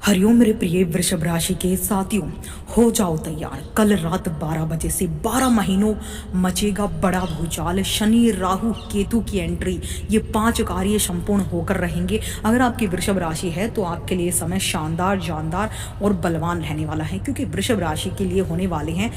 हरिओम मेरे प्रिय वृषभ राशि के साथियों, हो जाओ तैयार। कल रात 12 बजे से 12 महीनों मचेगा बड़ा भूचाल। शनि राहु केतु की एंट्री, ये 5 कार्य संपूर्ण होकर रहेंगे। अगर आपकी वृषभ राशि है तो आपके लिए समय शानदार, जानदार और बलवान रहने वाला है, क्योंकि वृषभ राशि के लिए होने वाले हैं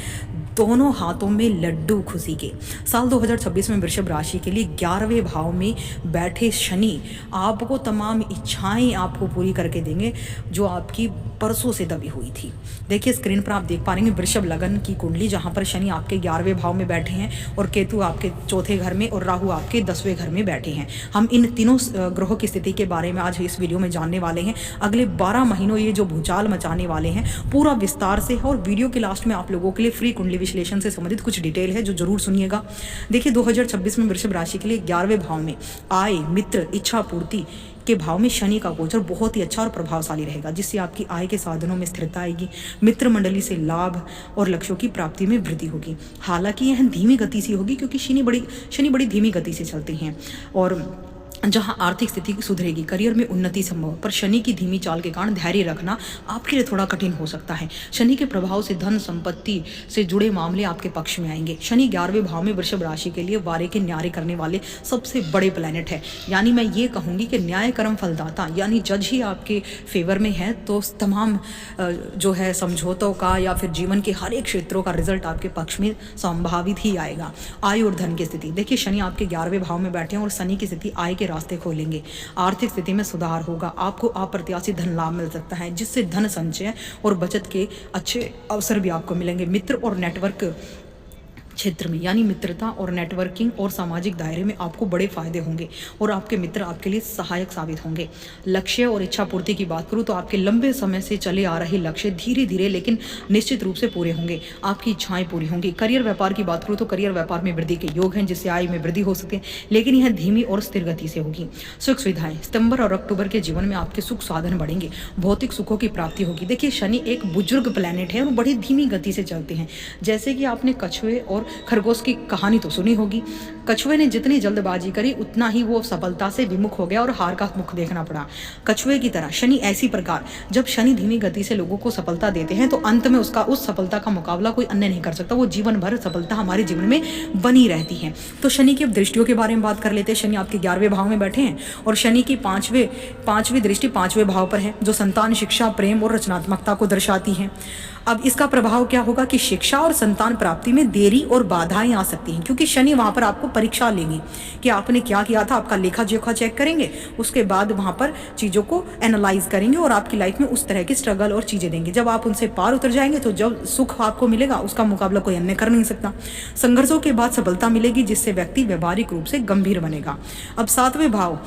दोनों हाथों में लड्डू खुशी के। साल 2026 में वृषभ राशि के लिए 11वें भाव में बैठे शनि आपको तमाम इच्छाएं आपको पूरी करके देंगे जो आपकी परसों से दबी हुई थी। देखिए स्क्रीन पर आप देख पा रहे हैं वृषभ लगन की कुंडली, जहां पर शनि आपके 11वें भाव में बैठे हैं और केतु आपके चौथे घर में और राहु आपके 10वें घर में बैठे हैं। हम इन तीनों ग्रहों की स्थिति के बारे में आज इस वीडियो में जानने वाले हैं। अगले 12 महीनों ये जो भूचाल मचाने वाले हैं पूरा विस्तार से, और वीडियो के लास्ट में आप लोगों के लिए फ्री कुंडली विश्लेषण से संबंधित कुछ डिटेल है जो जरूर सुनिएगा। देखिए 2026 में वृषभ राशि के लिए 11वें भाव में आय, मित्र, इच्छा पूर्ति के भाव में शनि का गोचर बहुत ही अच्छा और प्रभावशाली रहेगा, जिससे आपकी आय के साधनों में स्थिरता आएगी। मित्र मंडली से लाभ और लक्ष्यों की प्राप्ति में वृद्धि होगी। हालांकि यह धीमी गति से होगी, क्योंकि शनि बड़ी धीमी गति से चलते हैं। और जहां आर्थिक स्थिति सुधरेगी, करियर में उन्नति संभव, पर शनि की धीमी चाल के कारण धैर्य रखना आपके लिए थोड़ा कठिन हो सकता है। शनि के प्रभाव से धन संपत्ति से जुड़े मामले आपके पक्ष में आएंगे। शनि 11वें भाव में वृषभ राशि के लिए वारे के न्याय करने वाले सबसे बड़े प्लैनेट है। यानी मैं ये कहूँगी कि न्याय कर्म फलदाता यानी जज ही आपके फेवर में है, तो तमाम जो है समझौतों का या फिर जीवन के हर एक क्षेत्रों का रिजल्ट आपके पक्ष में संभावित ही आएगा। आय और धन की स्थिति, देखिए शनि आपके 11वें भाव में बैठे हैं और शनि की स्थिति आय के रास्ते खोलेंगे। आर्थिक स्थिति में सुधार होगा, आपको अप्रत्याशित धन लाभ मिल सकता है, जिससे धन संचय और बचत के अच्छे अवसर भी आपको मिलेंगे। मित्र और नेटवर्क क्षेत्र में यानी मित्रता और नेटवर्किंग और सामाजिक दायरे में आपको बड़े फायदे होंगे और आपके मित्र आपके लिए सहायक साबित होंगे। लक्ष्य और इच्छा पूर्ति की बात करूं तो आपके लंबे समय से चले आ रहे लक्ष्य धीरे धीरे लेकिन निश्चित रूप से पूरे होंगे, आपकी इच्छाएं पूरी होंगी। करियर व्यापार की बात करूं तो करियर व्यापार में वृद्धि के योग हैं, जिससे आय में वृद्धि हो सके, लेकिन यह धीमी और स्थिर गति से होगी। सुख सुविधाएं, सितंबर और अक्टूबर के जीवन में आपके सुख साधन बढ़ेंगे, भौतिक सुखों की प्राप्ति होगी। देखिए शनि एक बुजुर्ग प्लैनेट है और बड़ी धीमी गति से चलते हैं। जैसे कि आपने कछुए और खरगोश की कहानी तो सुनी होगी। कछुए ने जितनी जल्दबाजी करी उतना ही वो सफलता से विमुख हो गया और हार का मुख देखना पड़ा। कछुए की तरह शनि ऐसी प्रकार, जब शनि धीमी गति से लोगों को सफलता देते हैं तो अंत में उस सफलता का मुकाबला कोई अन्य नहीं कर सकता। वो जीवन भर सफलता हमारे जीवन में बनी रहती है। तो शनि की अब दृष्टियों के बारे में बात कर लेते हैं। शनि आपके 11वें भाव में बैठे हैं और शनि की पांचवी दृष्टि 5वें भाव पर है, जो संतान, शिक्षा, प्रेम और रचनात्मकता को दर्शाती है। अब इसका प्रभाव क्या होगा कि शिक्षा और संतान प्राप्ति में देरी और बाधाएं आ सकती हैं, क्योंकि शनि वहां पर आपको परीक्षा लेंगे कि आपने क्या किया था। आपका लेखा जोखा चेक करेंगे, उसके बाद वहां पर चीज़ों को एनालाइज करेंगे और आपकी लाइफ में उस तरह की स्ट्रगल और चीज़ें देंगे। जब आप उनसे पार उतर जाएंगे तो जब सुख आपको मिलेगा उसका मुकाबला कोई अन्य कर नहीं सकता। संघर्षों के बाद सफलता मिलेगी, जिससे व्यक्ति व्यवहारिक रूप से गंभीर बनेगा। अब 7वें भाव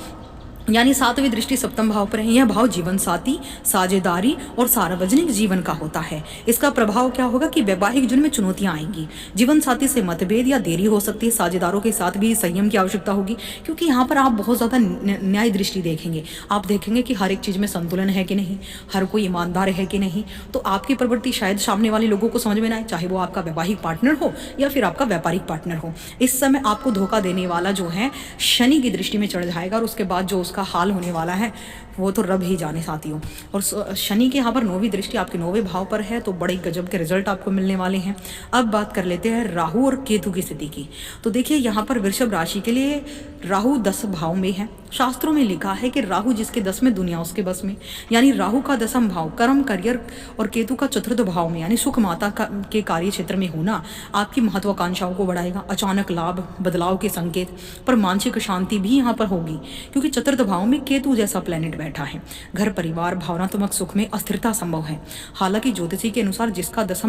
यानी 7वीं दृष्टि सप्तम भाव पर है। यह भाव जीवन साथी, साझेदारी और सार्वजनिक जीवन का होता है। इसका प्रभाव क्या होगा कि वैवाहिक जीवन में चुनौतियां आएंगी, जीवन साथी से मतभेद या देरी हो सकती है। साझेदारों के साथ भी संयम की आवश्यकता होगी, क्योंकि यहाँ पर आप बहुत ज़्यादा न्याय दृष्टि देखेंगे। आप देखेंगे कि हर एक चीज़ में संतुलन है कि नहीं, हर कोई ईमानदार है कि नहीं। तो आपकी प्रवृत्ति शायद सामने वाले लोगों को समझ में ना आए, चाहे वो आपका वैवाहिक पार्टनर हो या फिर आपका व्यापारिक पार्टनर हो। इस समय आपको धोखा देने वाला जो है शनि की दृष्टि में चढ़ जाएगा और उसके बाद जो उसका हाल होने वाला है वो तो रब ही जाने साथियों। और शनि के यहाँ पर 9वीं दृष्टि आपके 9वें भाव पर है, तो बड़े गजब के रिजल्ट आपको मिलने वाले हैं। अब बात कर लेते हैं राहु और केतु की स्थिति की। तो देखिए यहाँ पर वृषभ राशि के लिए राहु 10 भाव में है। शास्त्रों में लिखा है कि राहु जिसके 10 में दुनिया उसके बस में, यानी राहु का 10वां भाव कर्म, करियर और केतु का 4th भाव में यानी सुख माता के कार्य क्षेत्र में होना आपकी महत्वाकांक्षाओं को बढ़ाएगा। अचानक लाभ, बदलाव के संकेत, पर मानसिक शांति भी यहाँ पर होगी, क्योंकि 4th भाव में केतु जैसा प्लेनेट बैठा है। घर परिवार, भावनात्मक सुख में अस्थिरता संभव है। हालांकि ज्योतिषी के अनुसार जिसका 10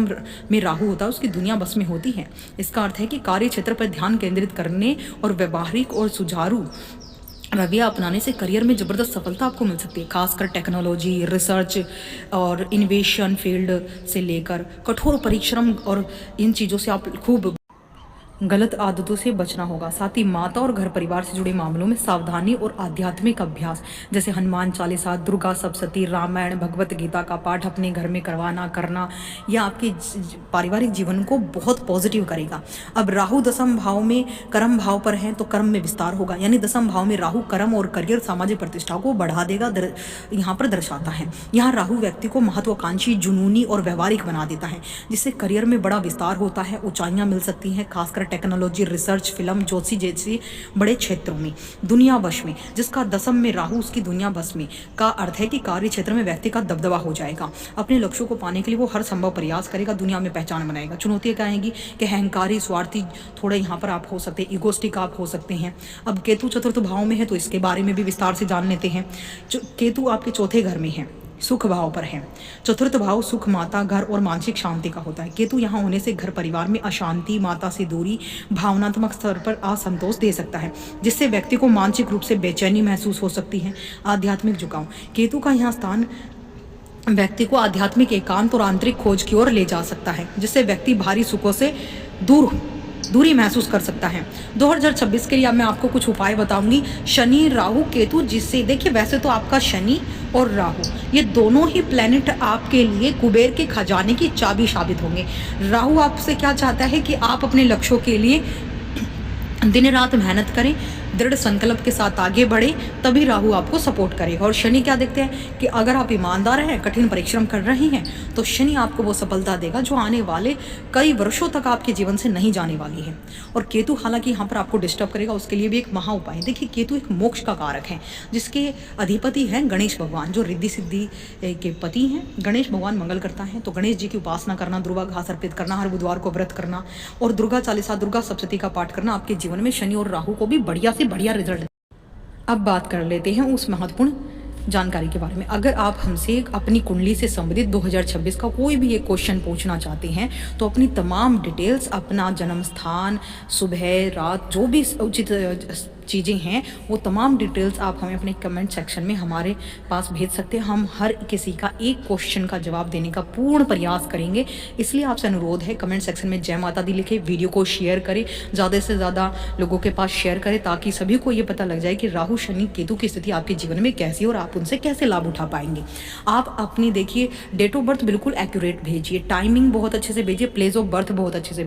में राहु होता है उसकी दुनिया बस में होती है। इसका अर्थ है कि कार्य क्षेत्र पर ध्यान केंद्रित करने और व्यवहारिक और सुचारू रवैया अपनाने से करियर में जबरदस्त सफलता आपको मिल सकती है। खासकर टेक्नोलॉजी, रिसर्च और इनोवेशन फील्ड से लेकर कठोर परिश्रम और इन चीज़ों से आप खूब गलत आदतों से बचना होगा। साथ ही माता और घर परिवार से जुड़े मामलों में सावधानी और आध्यात्मिक अभ्यास जैसे हनुमान चालीसा, दुर्गा सप्तशती, रामायण, भगवत गीता का पाठ अपने घर में करना यह आपके पारिवारिक जीवन को बहुत पॉजिटिव करेगा। अब राहु दसम भाव में कर्म भाव पर है तो कर्म में विस्तार होगा, यानी दसम भाव में राहु कर्म और करियर सामाजिक प्रतिष्ठा को बढ़ा देगा, यहाँ पर दर्शाता है। यहाँ राहु व्यक्ति को महत्वाकांक्षी, जुनूनी और व्यवहारिक बना देता है, जिससे करियर में बड़ा विस्तार होता है, ऊंचाइयां मिल सकती हैं, खासकर टेक्नोलॉजी, रिसर्च, फिल्म, ज्योतिषी जैसे बड़े क्षेत्रों में। दुनिया वश में, जिसका दसम में राहु उसकी दुनिया वश में का अर्थ है कि कार्य क्षेत्र में व्यक्ति का दबदबा हो जाएगा। अपने लक्ष्यों को पाने के लिए वो हर संभव प्रयास करेगा, दुनिया में पहचान बनाएगा। चुनौतियां क्या आएंगी कि अहंकारी, स्वार्थी थोड़े यहाँ पर आप हो सकते हैं, इगोस्टिक आप हो सकते हैं। अब केतु चतुर्थ भाव में है तो इसके बारे में भी विस्तार से जान लेते हैं। केतु आपके चौथे घर में है, सुख भाव पर है। चतुर्थ भाव सुख, माता, घर और मानसिक शांति का होता है। केतु यहाँ होने से घर परिवार में अशांति, माता से दूरी, भावनात्मक स्तर पर असंतोष दे सकता है, जिससे व्यक्ति को मानसिक रूप से बेचैनी महसूस हो सकती है। आध्यात्मिक झुकाव, केतु का यहाँ स्थान व्यक्ति को आध्यात्मिक एकांत और आंतरिक खोज की ओर ले जा सकता है, जिससे व्यक्ति भारी सुखों से दूरी महसूस कर सकता है। 2026 के लिए अब मैं आपको कुछ उपाय बताऊंगी। शनि, राहु, केतु, जिससे देखिए वैसे तो आपका शनि और राहु ये दोनों ही प्लेनेट आपके लिए कुबेर के खजाने की चाबी साबित होंगे। राहु आपसे क्या चाहता है कि आप अपने लक्ष्यों के लिए दिन रात मेहनत करें, दृढ़ संकल्प के साथ आगे बढ़े, तभी राहु आपको सपोर्ट करेगा। और शनि क्या देखते हैं कि अगर आप ईमानदार हैं, कठिन परिश्रम कर रहे हैं, तो शनि आपको वो सफलता देगा जो आने वाले कई वर्षों तक आपके जीवन से नहीं जाने वाली है। और केतु हालांकि यहाँ पर आपको डिस्टर्ब करेगा, उसके लिए भी एक महा उपाय है। देखिए केतु एक मोक्ष का कारक है, जिसके अधिपति हैं गणेश भगवान, जो रिद्धि सिद्धि के पति हैं। गणेश भगवान मंगल करता है, तो गणेश जी की उपासना करना, दुर्वा घास अर्पित करना, हर बुधवार को व्रत करना और दुर्गा चालीसा, दुर्गा सप्तशती का पाठ करना आपके जीवन में शनि और राहु को भी बढ़िया रिजल्ट। अब बात कर लेते हैं उस महत्वपूर्ण जानकारी के बारे में। अगर आप हमसे अपनी कुंडली से संबंधित 2026 का कोई भी एक क्वेश्चन पूछना चाहते हैं तो अपनी तमाम डिटेल्स, अपना जन्म स्थान, सुबह रात, जो भी उचित चीज़ें हैं वो तमाम डिटेल्स आप हमें अपने कमेंट सेक्शन में हमारे पास भेज सकते हैं। हम हर किसी का एक क्वेश्चन का जवाब देने का पूर्ण प्रयास करेंगे। इसलिए आपसे अनुरोध है, कमेंट सेक्शन में जय माता दी लिखे, वीडियो को शेयर करें, ज़्यादा से ज़्यादा लोगों के पास शेयर करें, ताकि सभी को ये पता लग जाए कि राहु, शनि, केतु की स्थिति आपके जीवन में कैसी है और आप उनसे कैसे लाभ उठा पाएंगे। आप अपनी देखिए डेट ऑफ बर्थ बिल्कुल एक्यूरेट भेजिए, टाइमिंग बहुत अच्छे से भेजिए, प्लेस ऑफ बर्थ बहुत अच्छे से